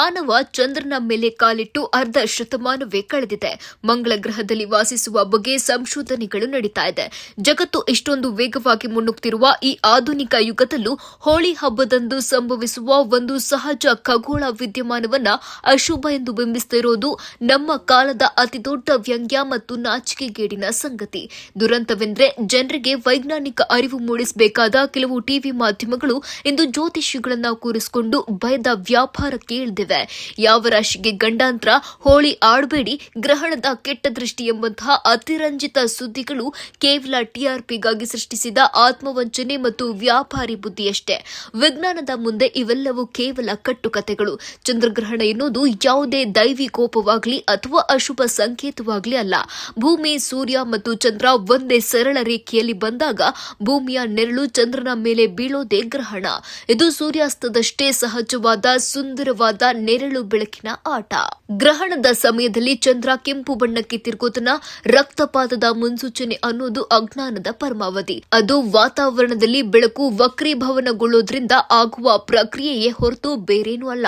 ಮಾನವ ಚಂದ್ರನ ಮೇಲೆ ಕಾಲಿಟ್ಟು ಅರ್ಧ ಶತಮಾನವೇ ಕಳೆದಿದೆ. ಮಂಗಳ ಗ್ರಹದಲ್ಲಿ ವಾಸಿಸುವ ಬಗ್ಗೆ ಸಂಶೋಧನೆಗಳು ನಡೀತಾ ಇದೆ. ಜಗತ್ತು ಇಷ್ಟೊಂದು ವೇಗವಾಗಿ ಮುನ್ನುಗ್ತಿರುವ ಈ ಆಧುನಿಕ ಯುಗದಲ್ಲೂ ಹೋಳಿ ಹಬ್ಬದಂದು ಸಂಭವಿಸುವ ಒಂದು ಸಹಜ ಖಗೋಳ ವಿದ್ಯಮಾನವನ್ನ ಅಶುಭ ಎಂದು ಬಿಂಬಿಸುತ್ತಿರುವುದು ನಮ್ಮ ಕಾಲದ ಅತಿದೊಡ್ಡ ವ್ಯಂಗ್ಯ ಮತ್ತು ನಾಚಿಕೆಗೇಡಿನ ಸಂಗತಿ. ದುರಂತವೆಂದರೆ ಜನರಿಗೆ ವೈಜ್ಞಾನಿಕ ಅರಿವು ಮೂಡಿಸಬೇಕಾದ ಕೆಲವು ಟಿವಿ ಮಾಧ್ಯಮಗಳು ಇಂದು ಜ್ಯೋತಿಷಿಗಳನ್ನ ಕೂರಿಸಿಕೊಂಡು ಭಯದ ವ್ಯಾಪಾರಕ್ಕೆ ಇಳಿದಿವೆ. ಯಾವ ರಾಶಿಗೆ ಗಂಡಾಂತರ, ಹೋಳಿ ಆಡಬೇಡಿ, ಗ್ರಹಣದ ಕೆಟ್ಟ ದೃಷ್ಟಿ ಎಂಬಂತಹ ಅತಿರಂಜಿತ ಸುದ್ದಿಗಳು ಕೇವಲ ಟಿಆರ್ಪಿಗಾಗಿ ಸೃಷ್ಟಿಸಿದ ಆತ್ಮವಂಚನೆ ಮತ್ತು ವ್ಯಾಪಾರಿ ಬುದ್ಧಿಯಷ್ಟೇ. ವಿಜ್ಞಾನದ ಮುಂದೆ ಇವೆಲ್ಲವೂ ಕೇವಲ ಕಟ್ಟುಕತೆಗಳು. ಚಂದ್ರಗ್ರಹಣ ಎನ್ನುವುದು ಯಾವುದೇ ದೈವಿ ಕೋಪವಾಗಲಿ ಅಥವಾ ಅಶುಭ ಸಂಕೇತವಾಗಲಿ ಅಲ್ಲ. ಭೂಮಿ, ಸೂರ್ಯ ಮತ್ತು ಚಂದ್ರ ಒಂದೇ ಸರಳ ರೇಖೆಯಲ್ಲಿ ಬಂದಾಗ ಭೂಮಿಯ ನೆರಳು ಚಂದ್ರನ ಮೇಲೆ ಬೀಳೋದೇ ಗ್ರಹಣ. ಇದು ಸೂರ್ಯಾಸ್ತದಷ್ಟೇ ಸಹಜವಾದ ಸುಂದರವಾದ ನೆರಳು ಬೆಳಕಿನ ಆಟ. ಗ್ರಹಣದ ಸಮಯದಲ್ಲಿ ಚಂದ್ರ ಕೆಂಪು ಬಣ್ಣಕ್ಕೆ ತಿರುಗೋತನ ರಕ್ತಪಾತದ ಮುನ್ಸೂಚನೆ ಅನ್ನೋದು ಅಜ್ಞಾನದ ಪರಮಾವಧಿ. ಅದು ವಾತಾವರಣದಲ್ಲಿ ಬೆಳಕು ವಕ್ರೀಭವನಗೊಳ್ಳೋದ್ರಿಂದ ಆಗುವ ಪ್ರಕ್ರಿಯೆಯೇ ಹೊರತು ಬೇರೇನೂ ಅಲ್ಲ.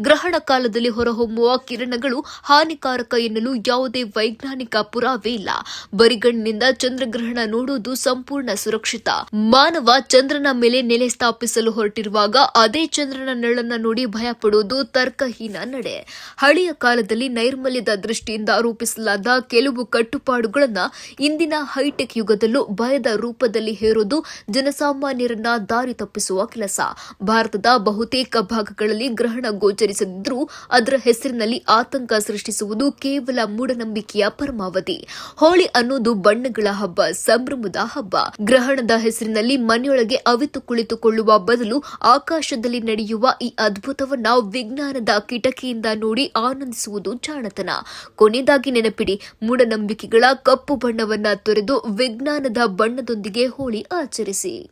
ಗ್ರಹಣ ಕಾಲದಲ್ಲಿ ಹೊರಹೊಮ್ಮುವ ಕಿರಣಗಳು ಹಾನಿಕಾರಕ ಎನ್ನಲು ಯಾವುದೇ ವೈಜ್ಞಾನಿಕ ಪುರಾವೆ ಇಲ್ಲ. ಬರಿಗಣ್ಣಿನಿಂದ ಚಂದ್ರಗ್ರಹಣ ನೋಡುವುದು ಸಂಪೂರ್ಣ ಸುರಕ್ಷಿತ. ಮಾನವ ಚಂದ್ರನ ಮೇಲೆ ನೆಲೆ ಸ್ಥಾಪಿಸಲು ಹೊರಟಿರುವಾಗ ಅದೇ ಚಂದ್ರನ ನೆರಳನ್ನ ನೋಡಿ ಭಯ ಪಡುವುದು ತರ್ಕಹೀನ ನಡೆ. ಹಳೆಯ ಕಾಲದಲ್ಲಿ ನೈರ್ಮಲ್ಯದ ದೃಷ್ಟಿಯಿಂದ ರೂಪಿಸಲಾದ ಕೆಲವು ಕಟ್ಟುಪಾಡುಗಳನ್ನು ಇಂದಿನ ಹೈಟೆಕ್ ಯುಗದಲ್ಲೂ ಭಯದ ರೂಪದಲ್ಲಿ ಹೇರೋದು ಜನಸಾಮಾನ್ಯರನ್ನ ದಾರಿ ತಪ್ಪಿಸುವ ಕೆಲಸ. ಭಾರತದ ಬಹುತೇಕ ಭಾಗಗಳಲ್ಲಿ ಗ್ರಹಣ ಗೋಚರಿಸದಿದ್ರೂ ಅದರ ಹೆಸರಿನಲ್ಲಿ ಆತಂಕ ಸೃಷ್ಟಿಸುವುದು ಕೇವಲ ಮೂಢನಂಬಿಕೆಯ ಪರಮಾವಧಿ. ಹೋಳಿ ಅನ್ನೋದು ಬಣ್ಣಗಳ ಹಬ್ಬ, ಸಂಭ್ರಮದ ಹಬ್ಬ. ಗ್ರಹಣದ ಹೆಸರಿನಲ್ಲಿ ಮನೆಯೊಳಗೆ ಅವಿತು ಕುಳಿತುಕೊಳ್ಳುವ ಬದಲು ಆಕಾಶದಲ್ಲಿ ನಡೆಯುವ ಈ ಅದ್ಭುತವನ್ನ ವಿಜ್ಞಾನದ ಕಿಟಕಿಯಿಂದ ನೋಡಿ ಆನಂದಿಸುವುದು ಜಾಣತನ. ಕೊನೆಯದಾಗಿ ನೆನಪಿಡಿ, ಮೂಢನಂಬಿಕೆಗಳ ಕಪ್ಪು ಬಣ್ಣವನ್ನ ತೊರೆದು ವಿಜ್ಞಾನದ ಬಣ್ಣದೊಂದಿಗೆ ಹೋಳಿ ಆಚರಿಸಿ.